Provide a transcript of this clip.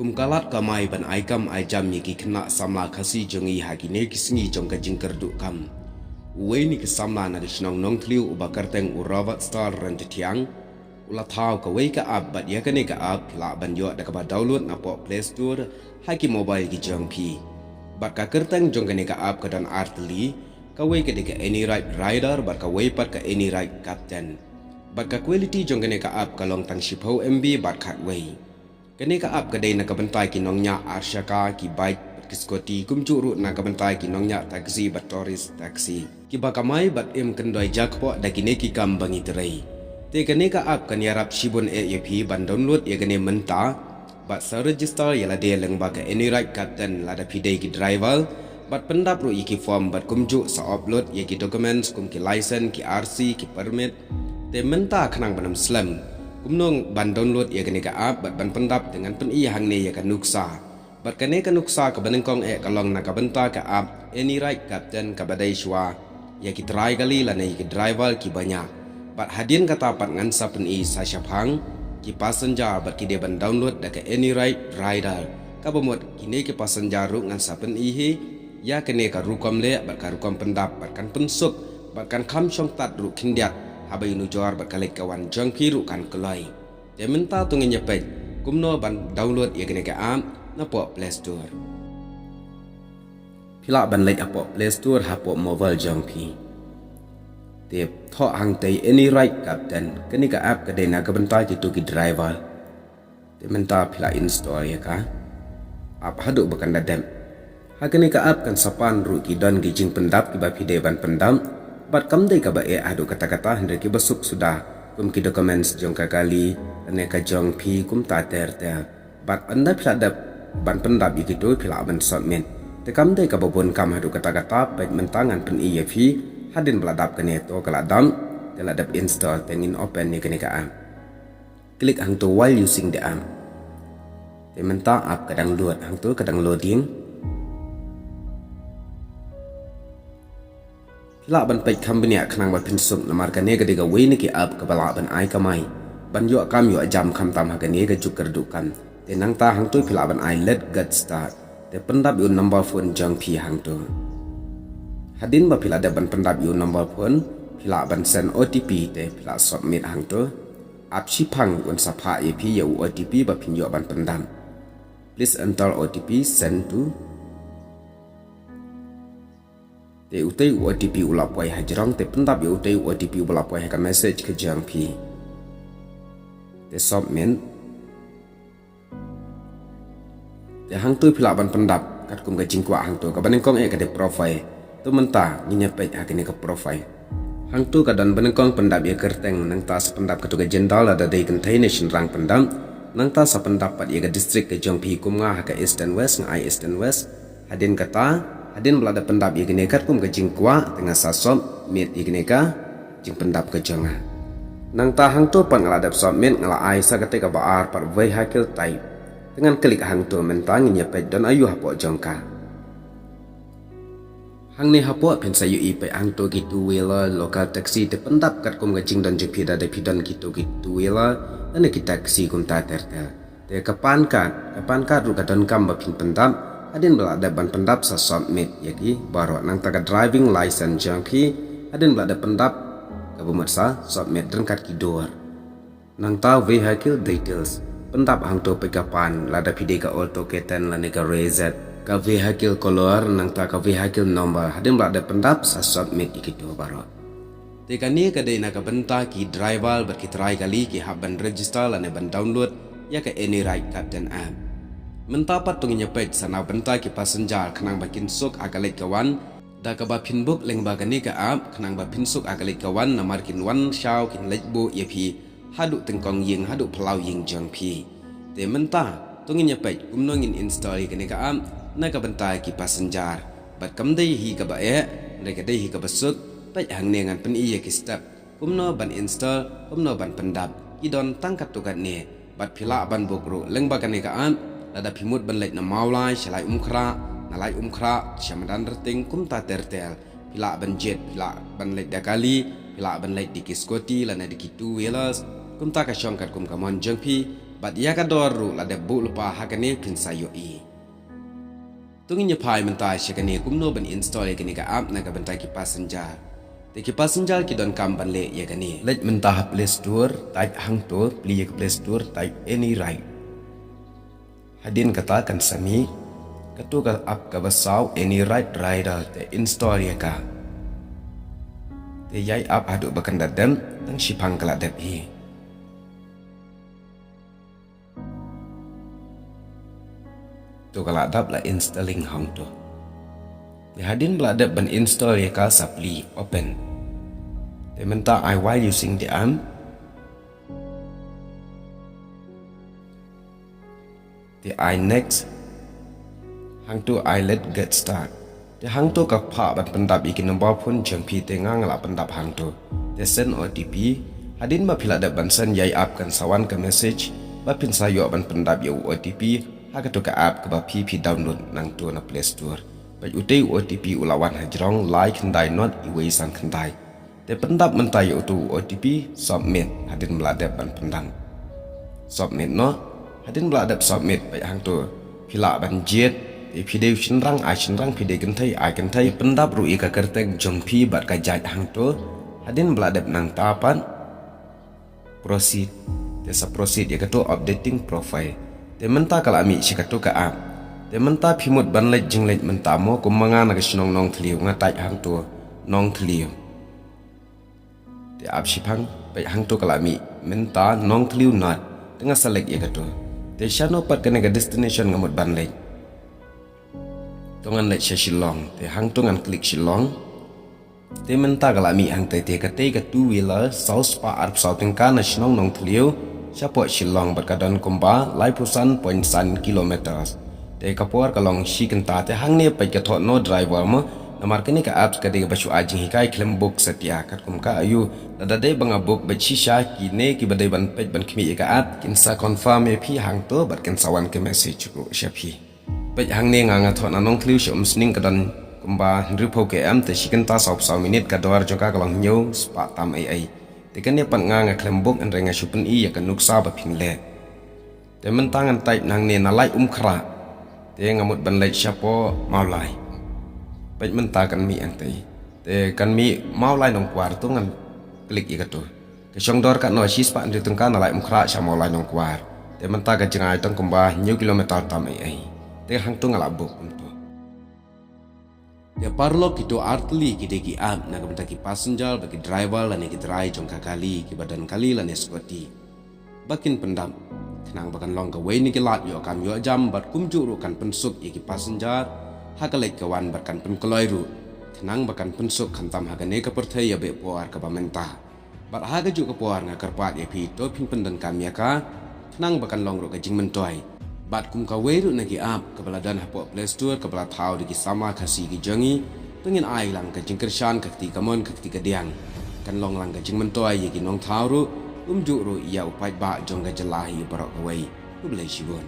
kum kalat kamai ban aikam aijam yaki kena samla kasi jongi hakine kisngi jong ka jingkerdu kam uwe ni kesamla na disnong nong tliu ubakar teng uravat star rentetiang ula thau ka wei ka app bat yakane ka app la ban yo da ka ba download na po Play Store haki mobile ki jong pi bat ka kerteng jong kane ka app ka dan artli ka wei ka de ka any right rider bat ka wei pat ka any right captain bat ka quality jong kane ka app ka long tang shipho MB bat khat wei kene ka app kadai na kabantai ki nongnya arshaka ki bike ki scotty kumcuru na kabantai ki nongnya taxi bat tourist taxi ki bakamai bat em kendoi jakpo da kine ki kam bangi terai te kene ka app kan yarap shibun app ban download ya kene menta bat sa register ya la de leng ba ka any right captain la da pidai ki driver bat pendap ru iki form bat kumju sa upload ya ki documents kum ki license ki RC ki permit te menta khanang banam slam kumnong ban download ya kene ka app bat ban pendap dengan pen i hang ne ya ka nuksa bat kene ka nuksa ka banengkong kalong na ka benta ka app any right captain ka badai shwa ya ki try kali la nei ki driver ki banyak bat hadin kata pat ngan sa pen i sa syapang ki passenger bat ki de ban download da ka any right rider ka bomot kine ki passenger ru ngan sa pen i he ya kene ka rukom le bat ka rukom pendap bat kan pensuk bat kan kham chong tat ru kindiat habai nu jor bat kalek kawan jong piru kan kelai te menta tungin nyepet kumno ban download ya kene ka app na po Play Store pila ban lek apo Play Store ha po mobile jong pi te tho hang te any right captain kene ka app ka de na ka benta ti tu ki driver te menta pila install ya ka app hadu bakan dadam ha kene ka app kan sapan ru ki don gi jing pendap ki ba pide ban pendam bat kam dei ka ba adu kata-kata hendak ki besuk sudah kum ki documents jong ka kali ane ka jong pi kum ta ter bat anda pila dap ban pendap iki tu pila ban submit te kam dei ka babon kam adu kata-kata baik mentangan pen iya pi hadin beladap kene to kala dam teladap install tengin open ni kene ka app klik hang tu while using the app te menta app kadang load hang tu kadang loading la ban pai company khnang bat pinsum lamar kane ga diga we ni ki app ka bala ban ai kamai ban yo kam yo jam kham tam ha kane ga juk kerdukan te nang ta hang tu phila ban ai let get start te pendap yo number phone jang pi hang tu hadin ba phila da ban pendap yo number phone phila ban send OTP te phila submit hang tu app shipang un sapha ep yo OTP ba pin yo ban pendam please enter OTP send to te utai OTP ulapwai hajrang te pendap ya utai OTP ulapwai ka message ke jang pi te submit te hang tu phila ban pendap kat kum ga jingkwa hang tu ka banengkong ka de profile tu menta nyinya page ha kene ka profile hang tu ka dan banengkong pendap ya kerteng nang ta sependap ka tu ga jendal ada dei containation rang pendam nang ta sa pendap pat ya ga district ke jang pi kum nga ha ka east and west ngai east and west hadin kata hadin belada pendap ya kene kat kum ke jingkwa tengah sasom mit ya kene ka jing pendap ke jonga nang ta hang tu pan ngalada submit ngala ai sa kate ka baar par vehicle type dengan klik hang tu mentang nya pe dan ayu hapo jongka hang ni hapo pen sayu i pe hang tu ki two wheeler local taxi te pendap kat kum ke jing dan jepida de pidan ki tu ki two wheeler dan ki taxi kum ta tertel te kapan kat ru ka don kam ba pin pendap adin belada ban pendap sa submit yaki baru nang taga driving license jangki adin belada pendap ka bumatsa submit dan kat kidor nang ta vehicle details pendap hang to pekapan lada pide ka auto keten la nega reset ka vehicle color nang ta ka vehicle number adin belada pendap sa submit ikido baru tekani ka de na ka benta ki driver ber ki try kali ki haban register la ne ban download ya ka any right captain app mentapat tunginya page sana benta ki passenger khnang bakin suk agalek kawan da ka ba pinbook leng ba gani ka app khnang ba pinsuk agalek kawan na markin wan shaw kin lejbo yepi hadu tengkong ying hadu plau ying jang pi te menta tunginya page kumnongin install gani ka app na ka benta ki passenger bat kam dei hi ka ba ne ka dei hi ka basuk page hang ne ngan pen i ki step kumno ban install kumno ban pendap idon tangkat tukat ne bat phila ban bokru leng ba gani ka app lada pimut ban lek na maulai shalai umkra nalai umkra syamadan reting kum ta tertel pila ban jet pila ban lek dakali pila ban lek dikis koti lana dikitu wheelers kum ta ka syongkat kum kamon jengpi bat ia ka dor ru la de bu lupa hakane pin sayoi tungin pai mentai shikane kumno ban install yakani ka app na ka bantai ki passenger te ki passenger ki don kam ban le yakani let mentah Play Store type hang to pli Play Store type any right hadin katakan sami katu ka app ka basau any right rider te install yaka te yai app hadu bakan dadam tang shipang kala dap hi tu kalau adap lah installing hang tu. Di hadin beladap ban install ya ka sapli open. Dia minta I while using the app. Di I next. Hang tu I let get start. Di hang tu ka pa ban pendap ikin nombor pun jeng pi tengang la pendap hang tu. Di send OTP. Hadin ba piladap ban send yai app kan sawan ke message. Ba pin sayo ban pendap ya OTP. Haka tu ka app ke ba PP download nang tu na Play Store. Baj utei OTP ulawan hajrong like kendai not iwei sang kendai. Te pendap mentai utu OTP submit hadin meladap ban pendang. Submit no hadin meladap submit baj hang tu pila ban jet e pide shinrang pide gentai ai gentai pendap ru ika kertek jongpi bat ka jaj hang tu hadin meladap nang tapan proceed. Desa proceed ya tu updating profile. Dia mentah kalau ambil sikatu ke app. Dia mentah pimut banlet jinglet mentah mo kumangan nak senong nong teliu ngatai hang tu nong teliu. Dia app sipang baik hang tu kalau ambil mentah nong teliu not tengah select ya katu. Dia syano pat kena ke destination ngamut banlet. Tungan let Shillong. Dia hang tu ngan klik Shillong. Dia mentah kalau ambil hang teh ke two wheeler south pa arp south tengkan na senong nong teliu. Siapa Shillong berkadan kumba lai pusan point san kilometers. Te kapor kalong shi kenta te hang ne pai ka thot no driver ma namar kini ka apps ka de basu ajing hikai klem book setia kat kum ka ayu dada de banga book ba chi sha ki ne ki badai ban pej ban khmi ka app kin sa confirm e phi hang to bat ken sawan ke message ru sha phi pej hang ne nga thot na nong kliu shom sning kadan kumba ripo ke am te shi kenta sop minute ka dor joka kalong nyu spa tam ai Tekan dia pan ngang klembok an renga supen I ya kan nuksa ba ping le. Te mentangan type nang ne na lai khra. Te ngamut ban lai siapo mau lai. Pej menta kan mi ang tei. Te kan mi mau lai nong kwar tu ngan klik I ka tu. Ke song dor ka no sis pa ndi tengka na lai khra sia mau lai nong kwar. Te menta ka jengai tong kumba new kilometer tam ai. Te hang tu ngala bok tu. Dia parlo kitu artli ki app na kabenta ki passenger bagi driver lane ki drai jong kakali ki badan kali lane skoti bakin pendam kenang bakan long ka we ni ki lat yo kam yo jam bat kum juru kan pensuk ki passenger hakalek kawan bakan pen kloiru kenang bakan pensuk khantam hagane ka perthai ya be poar ka bamenta bat haga ju ka poar nga karpat ya pi to pin pendan kam ya ka kenang bakan long ro ka jing mentoi Bat kum kaweru nagi app kebaladan hapo Play Store kebala tau digi sama kasi gi jangi tengin ai lang ka jingkershan ka ti kamon ka ti kadiang kan long lang ka jing mentoi yegi nong tau ru umju ru ia upai ba jong ka jelahi barok kawai u blai shibon